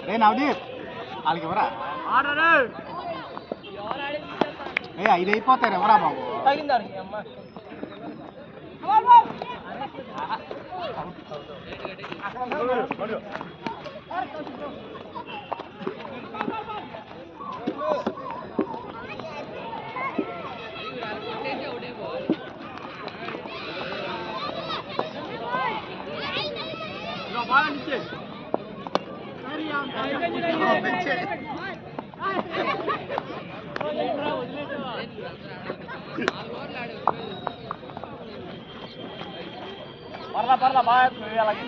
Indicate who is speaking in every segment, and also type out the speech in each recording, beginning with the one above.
Speaker 1: రే నవదీప్ వాళ్ళకి ఎవరా ఏ 5 అయిపోతారు ఎవరా బాబు పర్లా బాగా అలాగే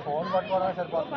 Speaker 1: ఫోన్ పట్టుకోవడం సరిపోతుంది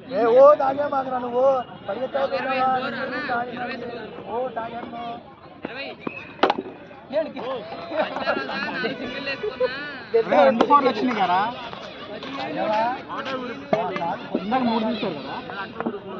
Speaker 1: సరే ఓ తాగే మాకు నువ్వు పరిగెత్తావు 2 4 వచ్చినాయి కదా ఇందాక 3 తీశారు కదా